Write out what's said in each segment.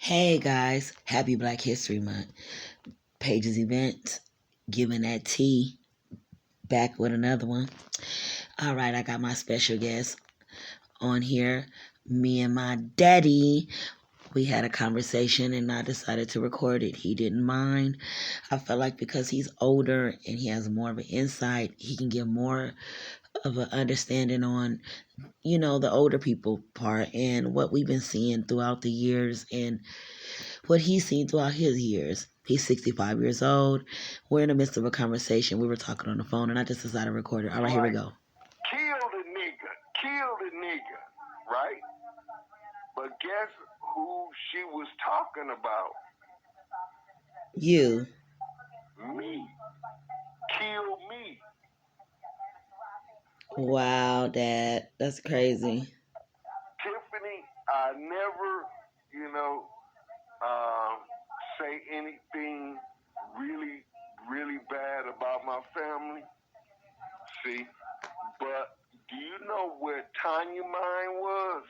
Hey guys, happy Black History Month. Pages event, giving that tea, back with another one. All right, I got my special guest on here. Me and my daddy, we had a conversation and I decided to record it. He didn't mind. I felt like because he's older and he has more of an insight, he can give more of an understanding on, the older people part and what we've been seeing throughout the years and what he's seen throughout his years. He's 65 years old. We're in the midst of a conversation. We were talking on the phone, and I just decided to record it. All right, here we go. Kill the nigga, right? But guess who she was talking about? You. Me. Kill me. Wow, Dad. That's crazy. Tiffany, I never, say anything really, really bad about my family. See? But do you know where Tanya mind was?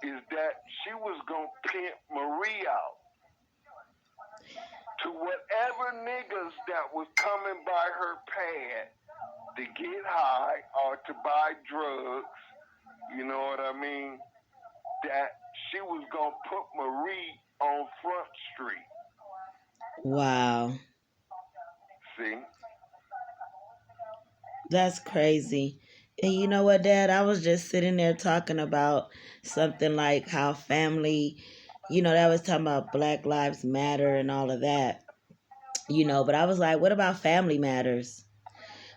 Is that she was going to pimp Marie out to whatever niggas that was coming by her pad to get high or to buy drugs, you know what I mean? That she was going to put Marie on Front Street. Wow. See? That's crazy. And you know what, Dad? I was just sitting there talking about something like how family, that was talking about Black Lives Matter and all of that, but I was like, what about family matters?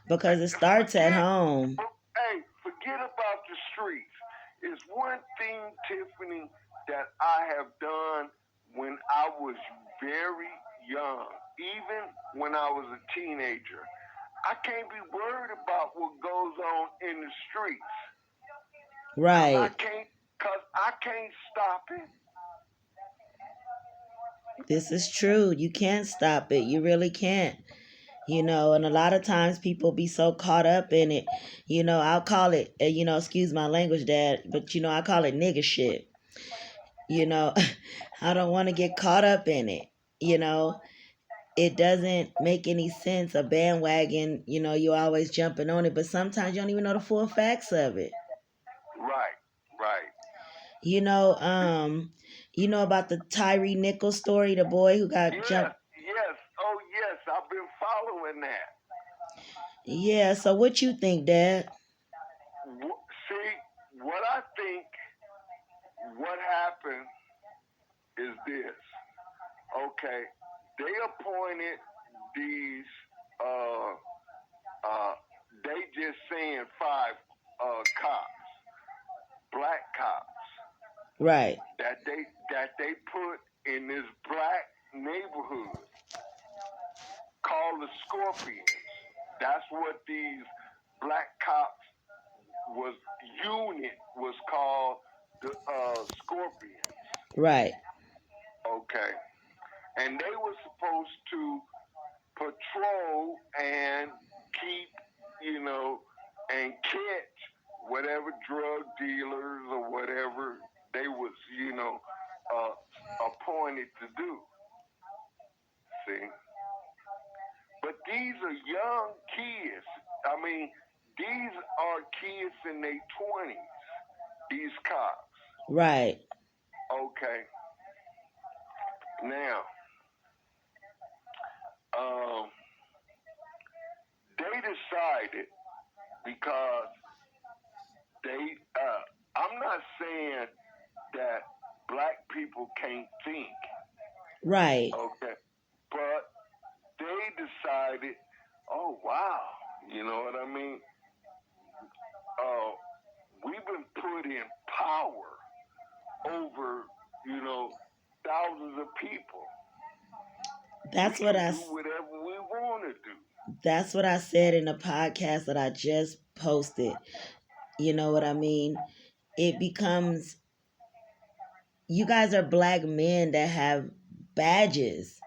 Because it starts at home. Hey, forget about the streets. It's one thing, Tiffany, that I have done when I was very young, even when I was a teenager. I can't be worried about what goes on in the streets. Right. Because I can't stop it. This is true. You can't stop it. You really can't. And a lot of times people be so caught up in it. I'll call it, excuse my language, Dad, but, I call it nigga shit. I don't want to get caught up in it. It doesn't make any sense. A bandwagon, you always jumping on it, but sometimes you don't even know the full facts of it. Right. You know about the Tyree Nichols story, the boy who got jumped. Yes. Oh, yes. I've been following that. Yeah. So what you think, Dad? See, what I think, what happened is this. Okay, they appointed these. They just saying 5 cops, black cops, right? That they put in this black neighborhood called the Scorpions. That's what these black cops unit was called, the Scorpions. Right. Okay. And they were supposed to patrol and keep, and catch whatever drug dealers or whatever they was, appointed to do. See? But these are young kids. I mean, these are kids in their 20s, these cops. Right. Okay. Now, they decided because I'm not saying that black people can't think. Right. Okay. But they decided, oh, wow, you know what I mean? We've been put in power over, thousands of people. That's what I do whatever we want to do. That's what I said in the podcast that I just posted. You know what I mean? It becomes, you guys are black men that have badges.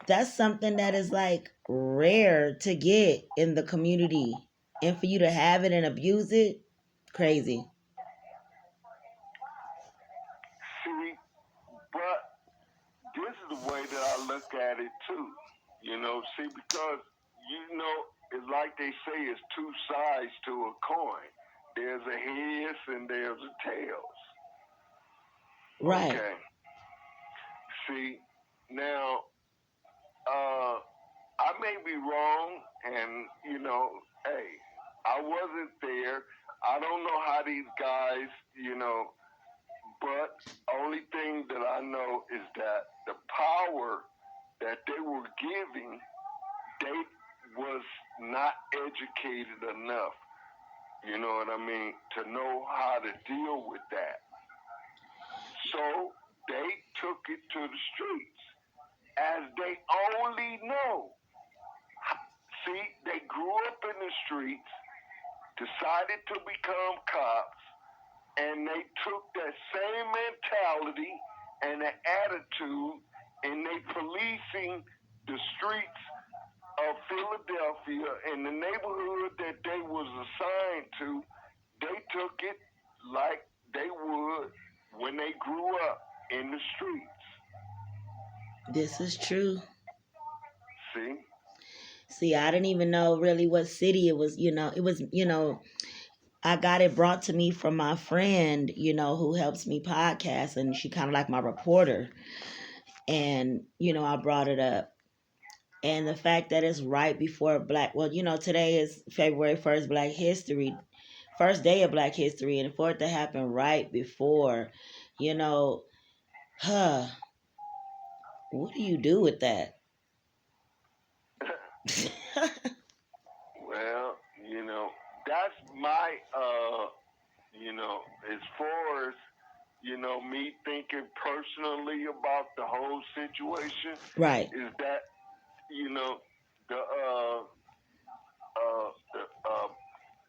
That's something that is like rare to get in the community. And for you to have it and abuse it, crazy. look at it too. See, because it's like they say, it's two sides to a coin. There's a heads and there's a tails. Right. Okay. See, now, I may be wrong, and hey, I wasn't there. I don't know how these guys, but only thing that I know is that the power that they were giving, they was not educated enough. You know what I mean? To know how to deal with that. So they took it to the streets, as they only know. See, they grew up in the streets, decided to become cops, and they took that same mentality and the attitude, and they policing the streets of Philadelphia and the neighborhood that they was assigned to. They took it like they would when they grew up in the streets. This is true. See? See, I didn't even know really what city it was. It was, I got it brought to me from my friend, who helps me podcast, and she kind of like my reporter. And, I brought it up. And the fact that it's right before today is February 1st, Black History, first day of Black History, and for it to happen right before, huh, what do you do with that? Well, that's my, as far as, me thinking personally about the whole situation, Right. is that, the,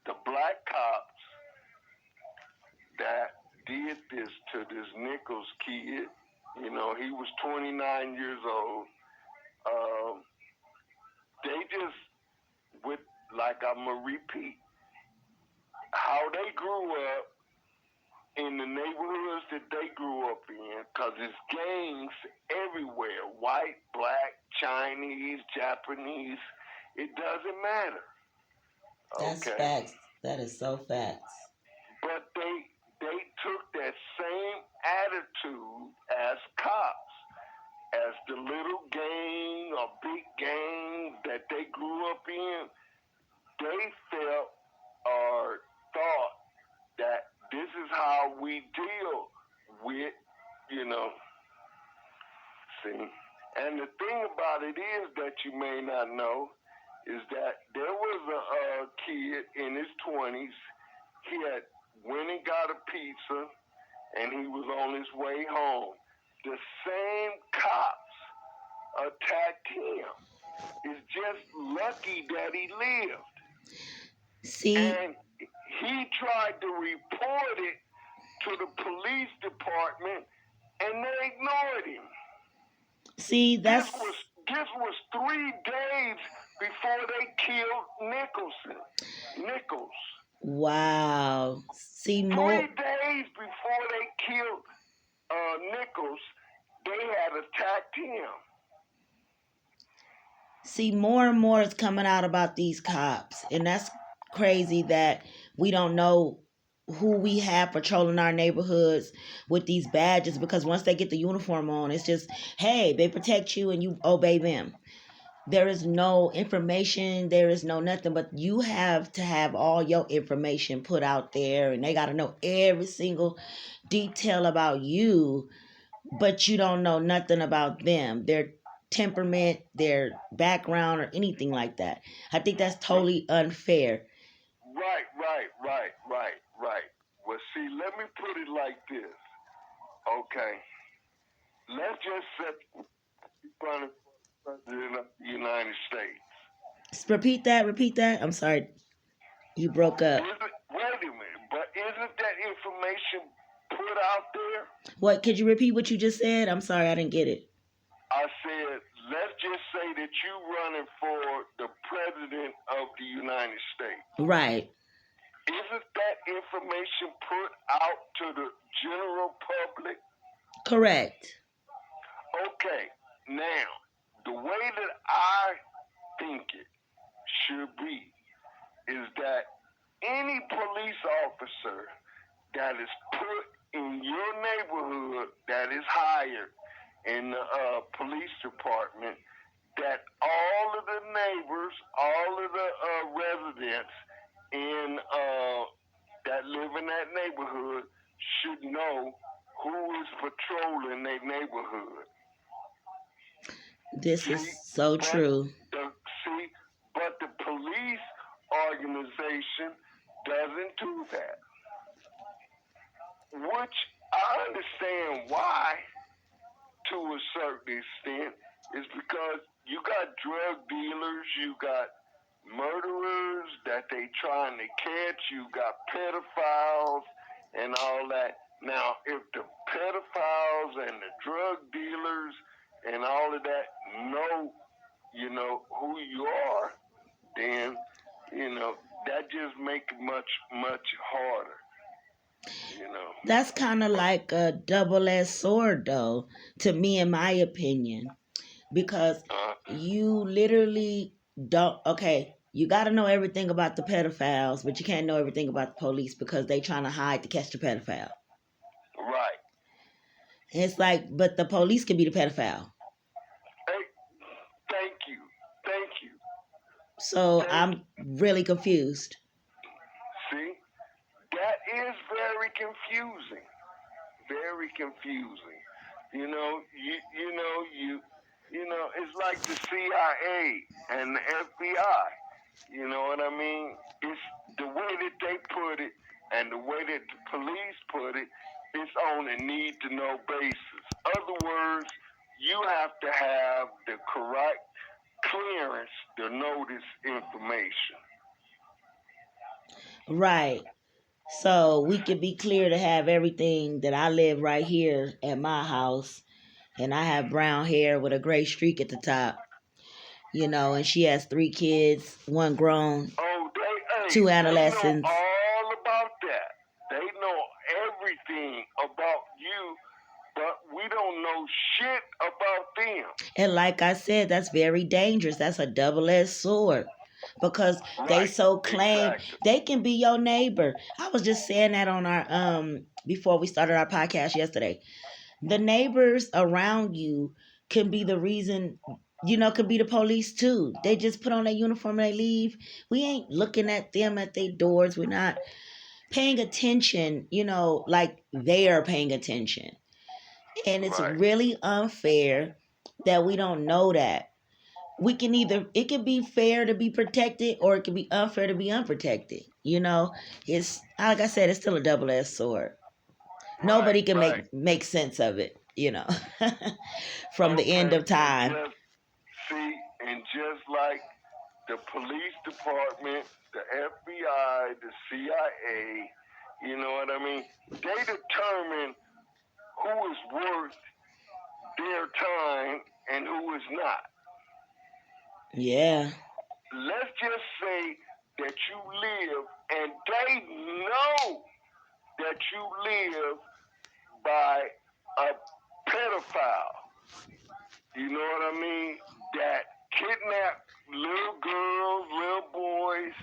the black cops that did this to this Nichols kid, he was 29 years old. They just, with, like, I'm going to repeat, how they grew up in the neighborhoods that they grew up in, because it's gangs everywhere, white, black, Chinese, Japanese, it doesn't matter. That's Okay? facts. That is so facts. But they took that same attitude as cops, as the little gang or big gang that they grew up in. They felt or thought that this is how we deal with, see. And the thing about it is that you may not know is that there was a kid in his 20s. He had went and got a pizza, and he was on his way home. The same cops attacked him. It's just lucky that he lived. See, and he tried to report it to the police department, and they ignored him. See, this was 3 days before they killed Nichols. Wow. See, 3 days before they killed Nichols, they had attacked him. See, more and more is coming out about these cops, and that's crazy that we don't know who we have patrolling our neighborhoods with these badges, because once they get the uniform on, it's just, hey, they protect you and you obey them. There is no information, there is no nothing, but you have to have all your information put out there, and they got to know every single detail about you, but you don't know nothing about them, their temperament, their background, or anything like that. I think that's totally unfair. Right. Well, see, let me put it like this. Okay. Let's just set front of the President of the United States. Repeat that. I'm sorry. You broke up. Wait a minute. But isn't that information put out there? What? Could you repeat what you just said? I'm sorry, I didn't get it. I said, let's just say that you running for the President of the United States. Right. Isn't that information put out to the general public? Correct. Okay. Now, the way that I think it should be is that any police officer that is put in your neighborhood, that is hired in the police department, that all of the neighbors, all of the residents in that live in that neighborhood should know who is patrolling their neighborhood. This is so true. But the police organization doesn't do that. Which I understand why, to a certain extent, is because you got drug dealers, you got murderers that they trying to catch, you got pedophiles and all that. Now, if the pedophiles and the drug dealers and all of that know, who you are, then, that just make it much, much harder. That's kind of like a double-edged sword, though, to me, in my opinion, because you literally don't. Okay, you got to know everything about the pedophiles, but you can't know everything about the police because they trying to hide to catch the pedophile. Right. It's like, but the police can be the pedophile. Hey, thank you. So I'm really confused. See, that is very confusing. Very confusing. It's like the CIA and the FBI. You know what I mean? It's the way that they put it and the way that the police put it. It's on a need-to-know basis. Other words, you have to have the correct clearance to know this information. Right. So we can be clear to have everything that I live right here at my house, and I have brown hair with a gray streak at the top, and she has 3 kids, 1 grown, 2 adolescents. They know all about that. They know everything about you, but we don't know shit about them. And like I said, that's very dangerous. That's a double-edged sword. Because they so claim they can be your neighbor. I was just saying that on our before we started our podcast yesterday. The neighbors around you can be the reason, could be the police too. They just put on their uniform and they leave. We ain't looking at them at their doors. We're not paying attention, like they are paying attention. And it's really unfair that we don't know that. It can be fair to be protected or it can be unfair to be unprotected. It's, like I said, it's still a double-edged sword. Nobody can make sense of it, from the end of time. And just like the police department, the FBI, the CIA, you know what I mean? They determine who is worth their time and who is not. Yeah. Let's just say that you live and they know that you live by a pedophile. You know what I mean? That kidnap little girls, little boys,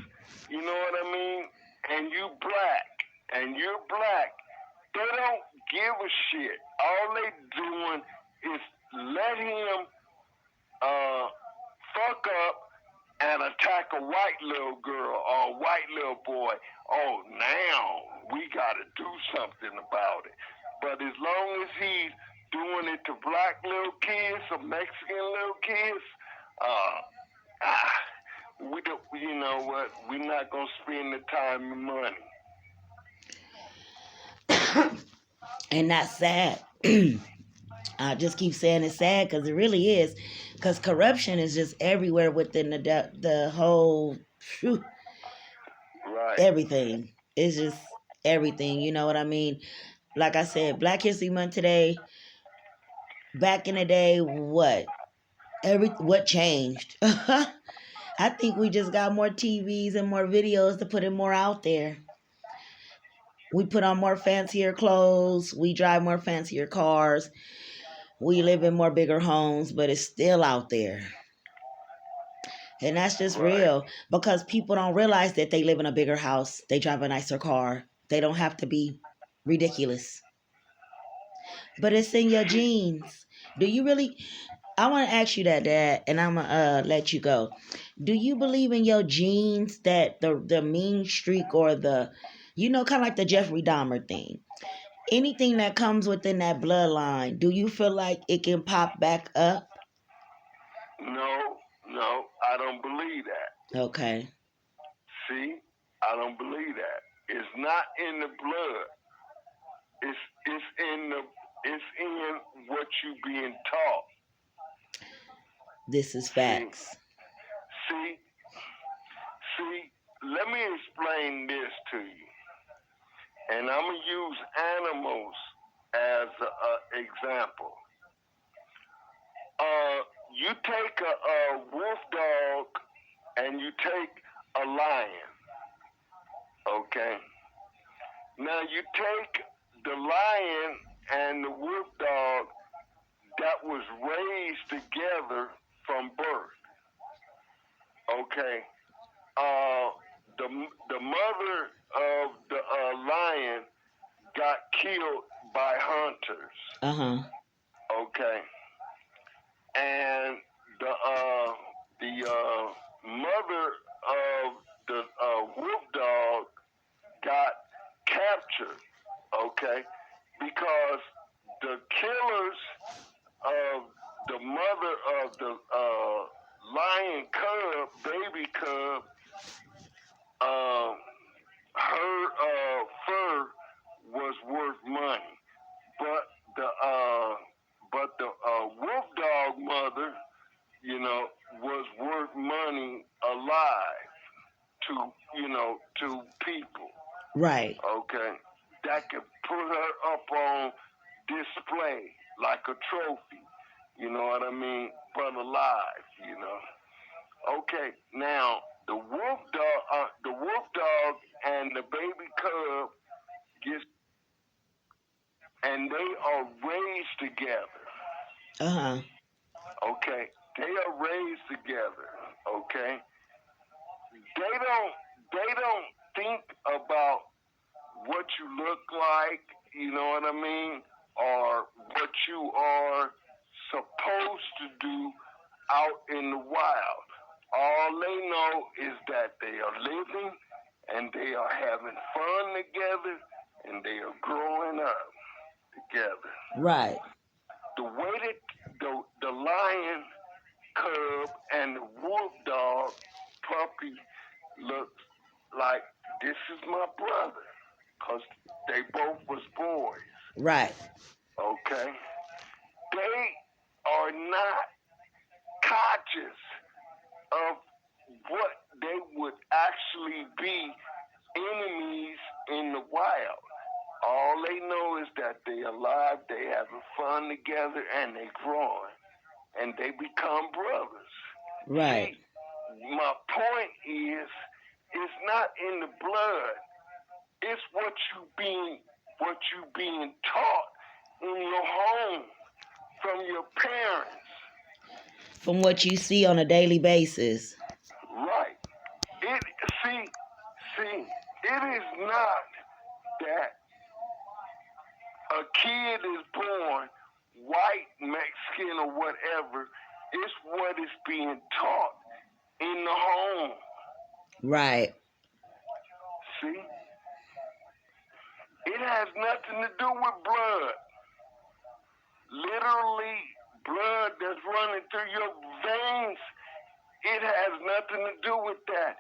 you know what I mean? And you're black. They don't give a shit. All they doing is let him fuck up and attack a white little girl or a white little boy. Oh, now we got to do something about it. But as long as he's doing it to black little kids or Mexican little kids, we don't. You know what? We're not gonna spend the time and money. And that's sad. I just keep saying it's sad because it really is. Because corruption is just everywhere within the whole, everything. It's just everything. You know what I mean? Like I said, Black History Month today. Back in the day, what changed? I think we just got more TVs and more videos to put it more out there. We put on more fancier clothes. We drive more fancier cars. we live in more bigger homes, but it's still out there. And that's just Right. real because people don't realize that they live in a bigger house. They drive a nicer car. They don't have to be ridiculous. But it's in your See, genes. Do you really? I want to ask you that, Dad, and I'm gonna let you go. Do you believe in your genes that the mean streak or the, kind of like the Jeffrey Dahmer thing? Anything that comes within that bloodline, do you feel like it can pop back up? no, I don't believe that. Okay. See, I don't believe that. It's not in the blood. It's in the it's in what you being taught. This is See, facts. see, see. Let me explain this to you, and I'm gonna use animals as an example. You take a wolf dog and you take a lion. Okay. Now you take the lion and the wolf dog that was raised together from birth. Okay. Uh, the mother of the lion got killed by hunters. Uh-huh. Okay. And the mother of the wolf dog got captured. Okay. Because the killers of the mother of the lion cub, baby cub, um, her fur was worth money, but the wolf dog mother, was worth money alive to people. Right. Okay, that could put her up on display like a trophy. You know what I mean? But alive. Okay, now the wolf dog and the baby cub gets, and they are raised together. Uh-huh. Okay, they are raised together. Okay, they don't think about what you look like. You know what I mean? Or what you are supposed to do out in the wild. All they know is that they are living and they are having fun together and they are growing up together. Right. The way that the lion cub and the wolf dog puppy looks like, this is my brother, because they both was boys. Right. Okay? They are not conscious of what they would actually be enemies in the wild. All they know is that they alive, they having fun together, and they growing, and they become brothers. Right. See, my point is, it's not in the blood. It's what you being taught in your home from your parents. From what you see on a daily basis. Right. It see, it is not that a kid is born white, Mexican, or whatever. It's what is being taught in the home. Right. See? It has nothing to do with blood. Literally, blood that's running through your veins, it has nothing to do with that.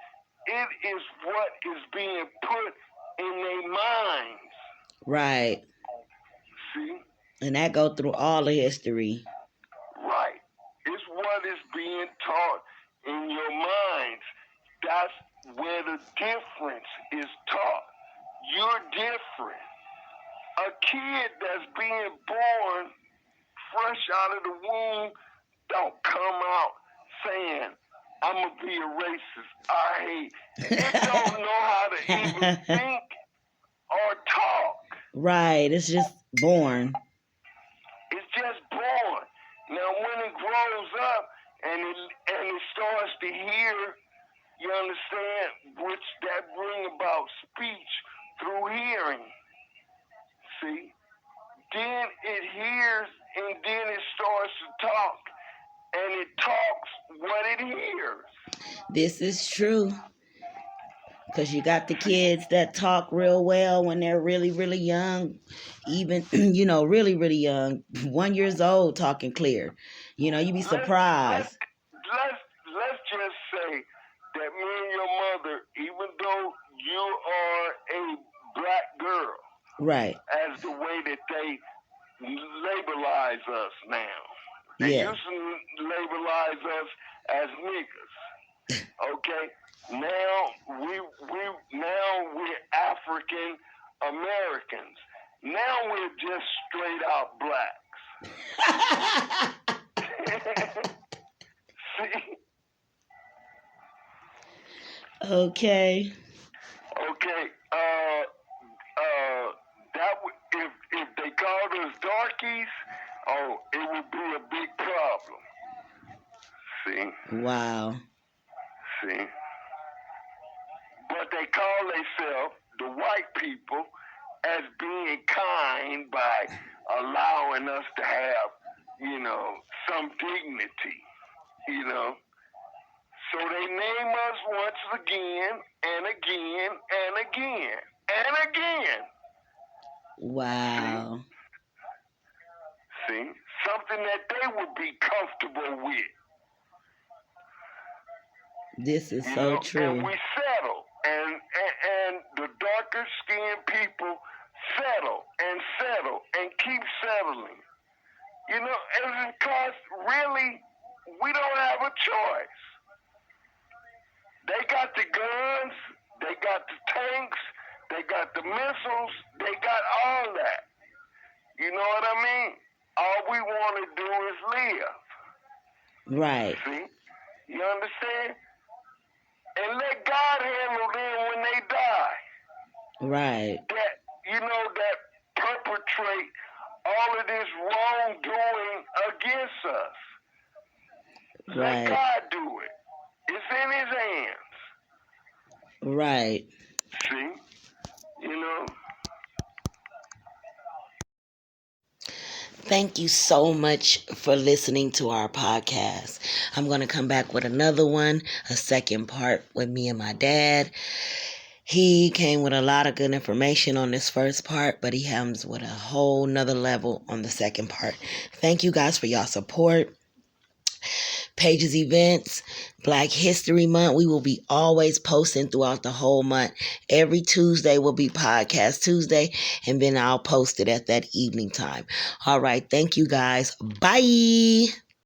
It is what is being put in their minds. Right. See? And that go through all the history. Right. It's what is being taught in your minds. That's where the difference is taught. You're different. A kid that's being born fresh out of the womb don't come out saying, I'm going to be a racist. I hate. It don't know how to even think or talk. Right. It's just born. It's just born. comes up and it starts to hear, you understand, which that bring about speech through hearing. See? Then it hears and then it starts to talk. And it talks what it hears. This is true. Because you got the kids that talk real well when they're really, really young. Even, really, really young. 1 year old talking clear. You'd be surprised. Let's just say that me and your mother, even though you are a black girl, right, as the way that they labelize us now. They yeah, used to labelize us as niggas. Okay? Now we're African Americans. Now we're just straight out blacks. See? Okay. Okay. That would, if they called us darkies, oh, it would be a big problem. See? Wow. See? But they call themselves, the white people, as being kind by allowing us to have, some dignity, So they name us once again and again and again and again. Wow. See? Something that they would be comfortable with. This is so true. And we settle. And the darker skinned people settle and keep settling. And it's because really we don't have a choice. They got the guns, they got the tanks, they got the missiles, they got all that. You know what I mean? All we want to do is live. Right. See? You understand? And let God handle them when they die. Right. That perpetrate all of this wrongdoing against us. Right. Let God do it. It's in his hands. Right. See? Thank you so much for listening to our podcast. I'm going to come back with another one, a second part with me and my dad. He came with a lot of good information on this first part, but he comes with a whole nother level on the second part. Thank you guys for y'all support. Pages events, Black History Month. We will be always posting throughout the whole month. Every Tuesday will be Podcast Tuesday, and then I'll post it at that evening time. All right. Thank you guys. Bye.